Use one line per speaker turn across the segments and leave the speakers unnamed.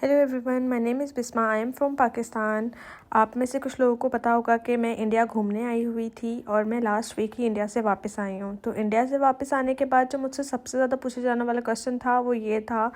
Hello everyone, my name is Bisma. I am from Pakistan. आप में से कुछ लोगों को पता होगा कि मैं इंडिया घूमने आई हुई थी और मैं लास्ट वीक ही इंडिया से वापस आई हूँ। तो इंडिया से वापस आने के बाद जो मुझसे सबसे ज़्यादा पूछे जाने वाला क्वेश्चन था वो ये था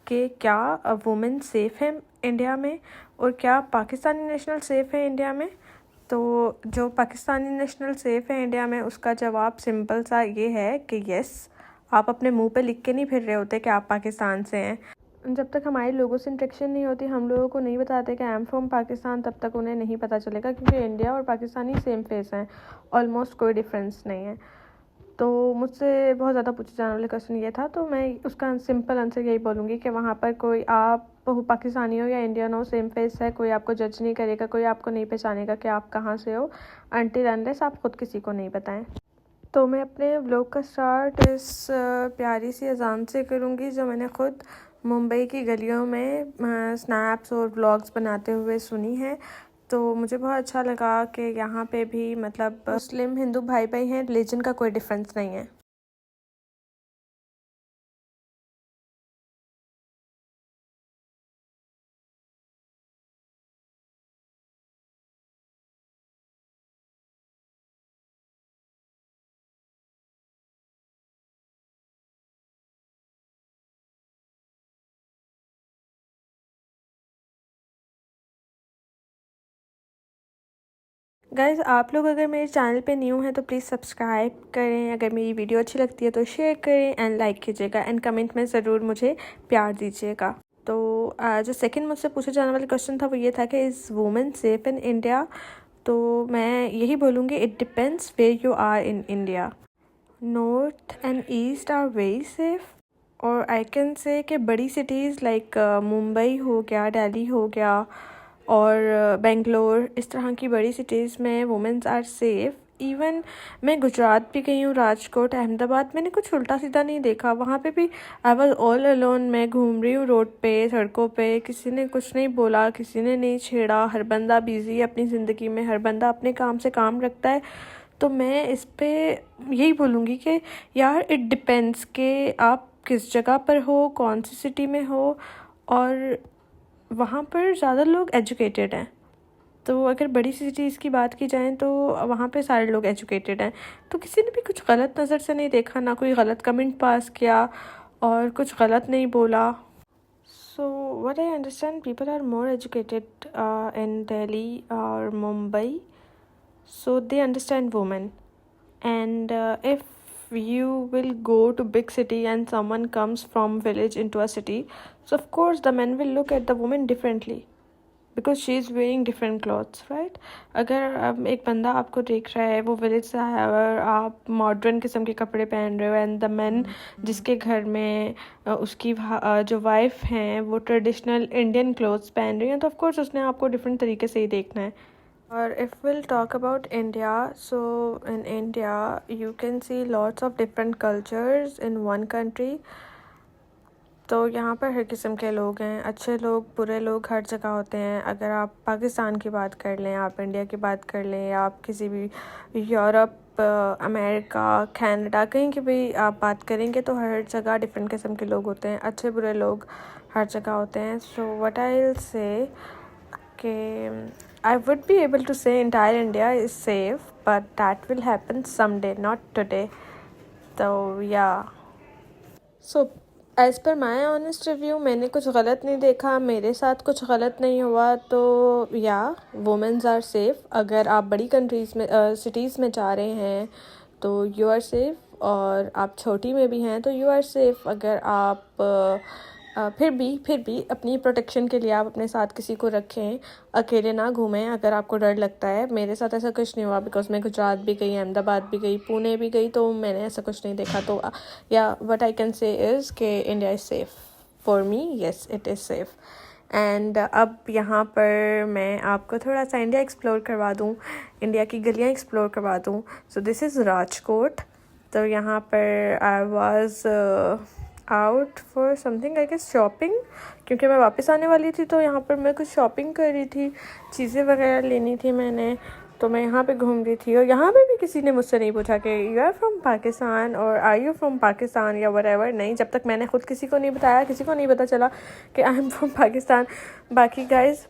कि क्या वुमेन सेफ़ है इंडिया में और क्या पाकिस्तानी नेशनल सेफ़ है इंडिया में। तो जो पाकिस्तानी नेशनल सेफ़ है इंडिया में उसका जवाब सिंपल सा ये है कि येस। आप अपने मुंह पे लिख के नहीं फिर रहे होते कि आप पाकिस्तान से हैं। जब तक हमारे लोगों से इंटरेक्शन नहीं होती, हम लोगों को नहीं बताते कि आई एम फ्रॉम पाकिस्तान, तब तक उन्हें नहीं पता चलेगा, क्योंकि इंडिया और पाकिस्तानी सेम फेस हैं, ऑलमोस्ट कोई डिफरेंस नहीं है। तो मुझसे बहुत ज़्यादा पूछे जाने वाले क्वेश्चन ये था, तो मैं उसका सिंपल आंसर यही बोलूँगी कि वहाँ पर कोई आप पाकिस्तानी हो या इंडियन हो, सेम फेस है, कोई आपको जज नहीं करेगा, कोई आपको नहीं पहचानेगा कि आप कहाँ से हो, अनटिल अनलेस आप खुद किसी को नहीं बताएं। तो मैं अपने व्लॉग का स्टार्ट इस प्यारी सी अजान से करूँगी जो मैंने ख़ुद मुंबई की गलियों में स्नैप्स और व्लॉग्स बनाते हुए सुनी है। तो मुझे बहुत अच्छा लगा कि यहाँ पे भी मतलब मुस्लिम हिंदू भाई भाई हैं, रिलीजन का कोई डिफरेंस नहीं है। गाइज़, आप लोग अगर मेरे चैनल पे न्यू हैं तो प्लीज़ सब्सक्राइब करें, अगर मेरी वीडियो अच्छी लगती है तो शेयर करें एंड लाइक कीजिएगा एंड कमेंट में ज़रूर मुझे प्यार दीजिएगा। तो जो सेकंड मुझसे पूछा जाने वाला क्वेश्चन था वो ये था कि is women safe in India. तो मैं यही बोलूँगी, it depends where you are in India. North and east are very safe, और आई कैन से कि बड़ी सिटीज़ लाइक मुंबई हो गया, दिल्ली हो गया और बेंगलोर, इस तरह की बड़ी सिटीज़ में वुमेन्स आर सेफ़। इवन मैं गुजरात भी गई हूँ, राजकोट, अहमदाबाद, मैंने कुछ उल्टा सीधा नहीं देखा। वहाँ पे भी आई वॉज ऑल अलोन, मैं घूम रही हूँ रोड पे, सड़कों पे, किसी ने कुछ नहीं बोला, किसी ने नहीं छेड़ा, हर बंदा बिज़ी है अपनी ज़िंदगी में, हर बंदा अपने काम से काम रखता है। तो मैं इस पे यही बोलूँगी कि यार इट डिपेंड्स कि आप किस जगह पर हो, कौन सी सिटी में हो, और वहाँ पर ज़्यादा लोग एजुकेटेड हैं। तो अगर बड़ी सिटीज़ की बात की जाए तो वहाँ पे सारे लोग एजुकेटेड हैं, तो किसी ने भी कुछ गलत नज़र से नहीं देखा, ना कोई गलत कमेंट पास किया और कुछ गलत नहीं बोला। So what I understand, people are more educated in Delhi और Mumbai, so they understand women. And if you will go to big city and someone comes from village into a city, so of course the men will look at the woman differently because she is wearing different clothes, right? अगर एक बंदा आपको देख रहा है, वो village से आया है और आप मॉडर्न किस्म के कपड़े पहन रहे हो, एंड द मैन जिसके घर में उसकी जो वाइफ हैं वो ट्रेडिशनल इंडियन क्लोथ्स पहन रही हैं, तो ऑफ कोर्स उसने आपको डिफरेंट तरीके से ही देखना है। Or if we'll talk about India, so in India you can see lots of different cultures in one country. तो यहाँ पर हर किस्म के लोग हैं, अच्छे लोग, बुरे लोग, हर जगह होते हैं। अगर आप पाकिस्तान की बात कर लें, आप इंडिया की बात कर लें, या आप किसी भी यूरोप, अमेरिका, कनाडा, कहीं की भी आप बात करेंगे तो हर जगह डिफरेंट किस्म के लोग होते हैं, अच्छे बुरे लोग हर जगह होते हैं। सो व्हाट आई विल से कि I would be able to say entire India is safe, but that will happen someday, not today. So yeah. So as per my honest review, मैंने कुछ गलत नहीं देखा, मेरे साथ कुछ गलत नहीं हुआ, तो या वुमेन्स आर सेफ। अगर आप बड़ी कंट्रीज़ में सिटीज़ में जा रहे हैं तो यू आर सेफ, और आप छोटी में भी हैं तो यू आर सेफ। अगर आप फिर भी अपनी प्रोटेक्शन के लिए आप अपने साथ किसी को रखें, अकेले ना घूमें अगर आपको डर लगता है। मेरे साथ ऐसा कुछ नहीं हुआ, बिकॉज मैं गुजरात भी गई, अहमदाबाद भी गई, पुणे भी गई, तो मैंने ऐसा कुछ नहीं देखा। तो या what I can say is कि India is safe for me, yes it is safe. And अब यहाँ पर मैं आपको थोड़ा सा इंडिया एक्सप्लोर करवा दूँ, इंडिया की गलियाँ एक्सप्लोर करवा दूँ। So this is Rajkot. तो यहाँ पर I was out for something, I guess shopping, क्योंकि मैं वापस आने वाली थी, तो यहाँ पर मैं कुछ शॉपिंग कर रही थी, चीज़ें वगैरह लेनी थी मैंने। तो मैं यहाँ पे घूम रही थी और यहाँ पे भी किसी ने मुझसे नहीं पूछा कि यू आर फ्रॉम पाकिस्तान और आर यू फ्रॉम पाकिस्तान या व्हाटएवर। नहीं, जब तक मैंने ख़ुद किसी को नहीं बताया, किसी को नहीं पता चला कि आई एम फ्रॉम पाकिस्तान। बाकी गाइज़,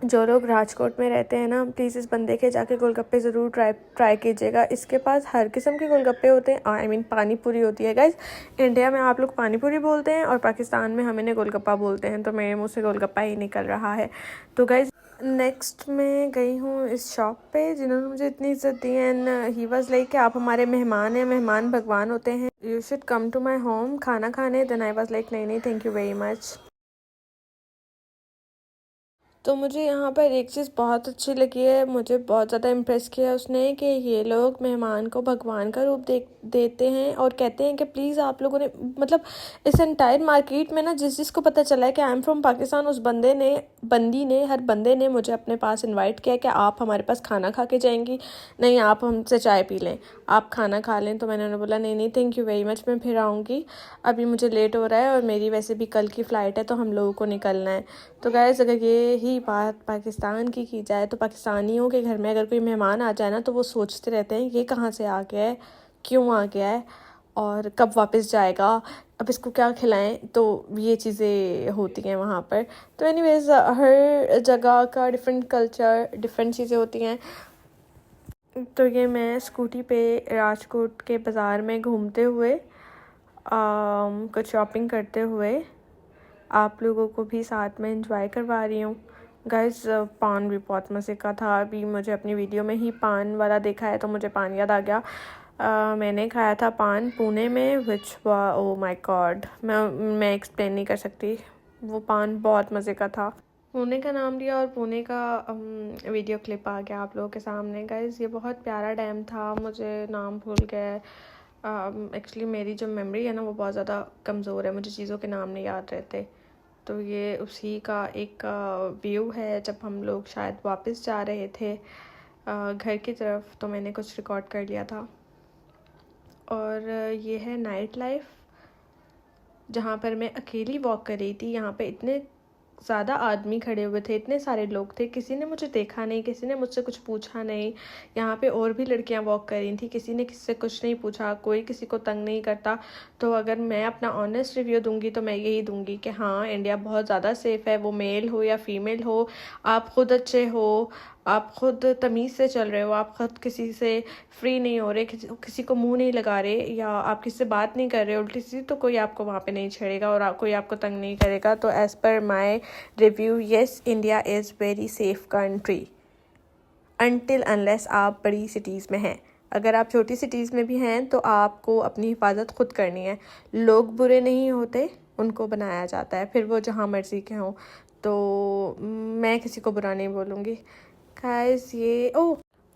जो लोग राजकोट में रहते हैं ना, प्लीज़ इस बंदे के जाके गोलगप्पे ज़रूर ट्राई कीजिएगा। इसके पास हर किस्म के गोलगप्पे होते हैं। आई मीन पानी पूरी होती है गाइज़। इंडिया में आप लोग पानी पूरी बोलते हैं और पाकिस्तान में हम इन्हें गोलगप्पा बोलते हैं, तो मेरे मुँह से गोलगप्पा ही निकल रहा है। तो गाइज़, नेक्स्ट मैं गई हूँ इस शॉप पे जिन्होंने मुझे इतनी इज्जत दी एंड ही वाज लाइक कि आप हमारे मेहमान हैं, मेहमान भगवान होते हैं, you should come to my home खाना खाने। देन आई वाज लाइक नहीं थैंक यू वेरी मच। तो मुझे यहाँ पर एक चीज़ बहुत अच्छी लगी है, मुझे बहुत ज़्यादा इम्प्रेस किया उसने कि ये लोग मेहमान को भगवान का रूप देते हैं और कहते हैं कि प्लीज़ आप लोगों ने, मतलब इस एंटायर मार्केट में ना जिसको पता चला है कि आई एम फ्रॉम पाकिस्तान, उस हर बंदे ने मुझे अपने पास इनवाइट किया कि आप हमारे पास खाना खा के जाएंगी, नहीं आप हमसे चाय पी लें, आप खाना खा लें। तो मैंने उन्हें बोला नहीं थैंक यू वेरी मच, मैं फिर आऊँगी, अभी मुझे लेट हो रहा है और मेरी वैसे भी कल की फ़्लाइट है तो हम लोगों को निकलना है। तो गाइस, अगर ये ही बात पाकिस्तान की जाए तो पाकिस्तानियों के घर में अगर कोई मेहमान आ जाए ना तो वो सोचते रहते हैं ये कहाँ से आ गया है, क्यों आ गया है और कब वापस जाएगा, अब इसको क्या खिलाएं। तो ये चीज़ें होती हैं वहाँ पर। तो एनीवेज, हर जगह का डिफरेंट कल्चर, डिफरेंट चीज़ें होती हैं। तो ये मैं स्कूटी पे राजकोट के बाज़ार में घूमते हुए कुछ शॉपिंग करते हुए आप लोगों को भी साथ में एंजॉय करवा रही हूँ। गाइस, पान भी बहुत मज़े का था। अभी मुझे अपनी वीडियो में ही पान वाला देखा है तो मुझे पान याद आ गया। मैंने खाया था पान पुणे में, विच ओ माय गॉड, मैं एक्सप्लेन नहीं कर सकती, वो पान बहुत मज़े का था। पुणे का नाम लिया और पुणे का वीडियो क्लिप आ गया आप लोगों के सामने। गाइस, ये बहुत प्यारा डैम था, मुझे नाम भूल गया। एक्चुअली मेरी जो मेमोरी है ना वो बहुत ज़्यादा कमज़ोर है, मुझे चीज़ों के नाम नहीं याद रहते। तो ये उसी का एक व्यू है जब हम लोग शायद वापस जा रहे थे घर की तरफ, तो मैंने कुछ रिकॉर्ड कर लिया था। और ये है नाइट लाइफ जहाँ पर मैं अकेली वॉक कर रही थी। यहाँ पे इतने ज़्यादा आदमी खड़े हुए थे, इतने सारे लोग थे, किसी ने मुझे देखा नहीं, किसी ने मुझसे कुछ पूछा नहीं। यहाँ पे और भी लड़कियाँ वॉक कर रही थी, किसी ने किसी से कुछ नहीं पूछा, कोई किसी को तंग नहीं करता। तो अगर मैं अपना ऑनेस्ट रिव्यू दूंगी तो मैं यही दूंगी कि हाँ, इंडिया बहुत ज़्यादा सेफ़ है, वो मेल हो या फीमेल हो, आप खुद अच्छे हो, आप खुद तमीज़ से चल रहे हो, आप खुद किसी से फ्री नहीं हो रहे, किसी को मुंह नहीं लगा रहे, या आप किसी से बात नहीं कर रहे उल्टी सी, तो कोई आपको वहाँ पे नहीं छेड़ेगा और कोई आपको तंग नहीं करेगा। तो as per my review, yes, India is very safe country until unless आप बड़ी सिटीज़ में हैं। अगर आप छोटी सिटीज़ में भी हैं तो आपको अपनी हिफाजत खुद करनी है। लोग बुरे नहीं होते, उनको बनाया जाता है, फिर वो जहाँ मर्ज़ी के हों। तो मैं किसी को बुरा नहीं बोलूँगी। गाइस, ये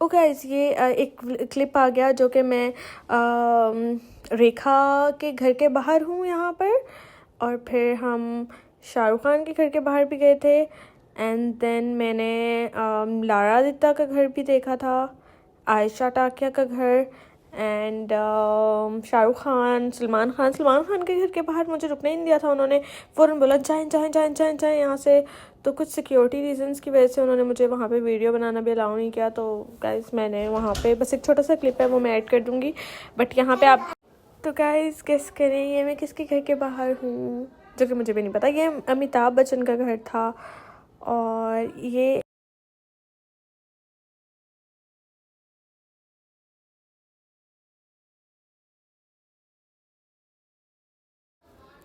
एक क्लिप आ गया जो कि मैं रेखा के घर के बाहर हूँ यहाँ पर, और फिर हम शाहरुख खान के घर के बाहर भी गए थे एंड देन मैंने लारा दत्ता का घर भी देखा था, आयशा टाकिया का घर एंड शाहरुख खान, सलमान खान के घर के बाहर मुझे रुकने नहीं दिया था। उन्होंने फ़ौरन बोला जाएं यहाँ से। तो कुछ सिक्योरिटी रीजंस की वजह से उन्होंने मुझे वहाँ पे वीडियो बनाना भी अलाउ नहीं किया। तो गाइस, मैंने वहाँ पे बस एक छोटा सा क्लिप है, वो मैं ऐड कर दूँगी, बट यहाँ पे आप तो गाइस गेस करें ये मैं किसके घर के बाहर हूँ, जो कि मुझे भी नहीं पता। ये अमिताभ बच्चन का घर था और ये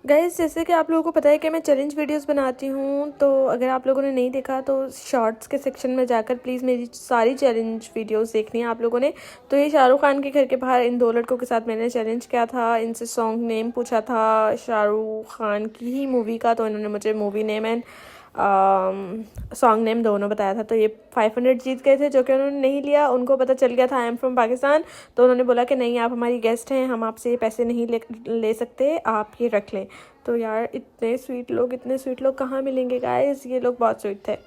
गाइस, जैसे कि आप लोगों को पता है कि मैं चैलेंज वीडियोस बनाती हूँ, तो अगर आप लोगों ने नहीं देखा तो शॉर्ट्स के सेक्शन में जाकर प्लीज़ मेरी सारी चैलेंज वीडियोस देखनी है आप लोगों ने। तो ये शाहरुख खान के घर के बाहर इन दो लड़कों के साथ मैंने चैलेंज किया था, इनसे सॉन्ग नेम पूछा था शाहरुख खान की ही मूवी का, तो इन्होंने मुझे movie name and song name दोनों बताया था। तो ये 500 जीत गए थे, जो कि उन्होंने नहीं लिया। उनको पता चल गया था आई एम फ्रॉम पाकिस्तान, तो उन्होंने बोला कि नहीं, आप हमारी गेस्ट हैं, हम आपसे ये पैसे नहीं ले सकते, आप ये रख लें। तो यार, इतने स्वीट लोग कहाँ मिलेंगे गाइस, ये लोग बहुत स्वीट थे।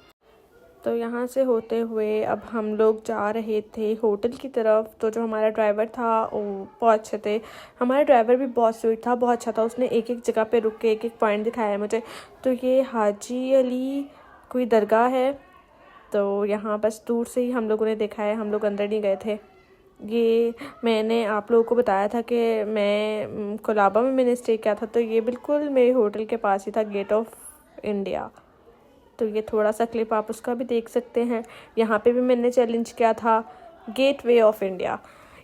तो यहाँ से होते हुए अब हम लोग जा रहे थे होटल की तरफ। तो जो हमारा ड्राइवर था वो बहुत अच्छे थे, हमारा ड्राइवर भी बहुत स्वीट था, बहुत अच्छा था। उसने एक एक जगह पे रुक के एक एक पॉइंट दिखाया मुझे। तो ये हाजी अली कोई दरगाह है, तो यहाँ बस दूर से ही हम लोगों ने देखा है, हम लोग अंदर नहीं गए थे। ये मैंने आप लोगों को बताया था कि मैं कोलाबा में मैंने स्टे किया था, तो ये बिल्कुल मेरे होटल के पास ही था, गेट ऑफ इंडिया। तो ये थोड़ा सा क्लिप आप उसका भी देख सकते हैं। यहाँ पे भी मैंने चैलेंज किया था, गेटवे ऑफ इंडिया,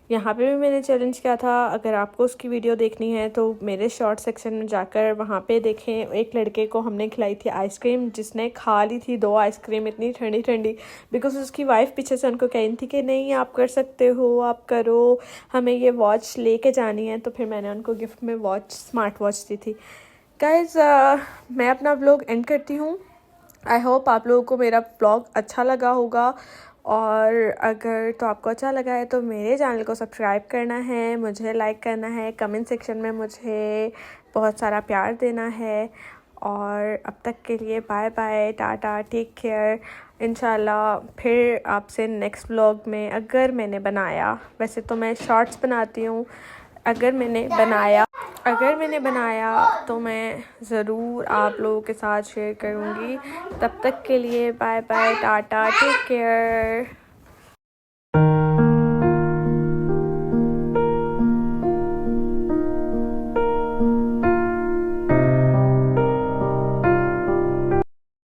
यहाँ पे भी मैंने चैलेंज किया था। अगर आपको उसकी वीडियो देखनी है तो मेरे शॉर्ट सेक्शन में जाकर वहाँ पे देखें। एक लड़के को हमने खिलाई थी आइसक्रीम, जिसने खा ली थी 2 आइसक्रीम इतनी ठंडी ठंडी, बिकॉज उसकी वाइफ पीछे से उनको कह रही थी कि नहीं आप कर सकते हो, आप करो, हमें ये वॉच लेके जानी है। तो फिर मैंने उनको गिफ्ट में वॉच, स्मार्ट वॉच दी थी। गाइज मैं अपना व्लॉग एंड करती हूँ। आई होप आप लोगों को मेरा व्लॉग अच्छा लगा होगा, और अगर तो आपको अच्छा लगा है तो मेरे चैनल को सब्सक्राइब करना है, मुझे लाइक करना है, कमेंट सेक्शन में मुझे बहुत सारा प्यार देना है। और अब तक के लिए bye bye, tata, take care. इंशाल्लाह फिर आपसे नेक्स्ट व्लॉग में, अगर मैंने बनाया, वैसे तो मैं शॉर्ट्स बनाती हूँ, अगर मैंने बनाया तो मैं ज़रूर आप लोगों के साथ शेयर करूँगी। तब तक के लिए bye bye, tata, take care.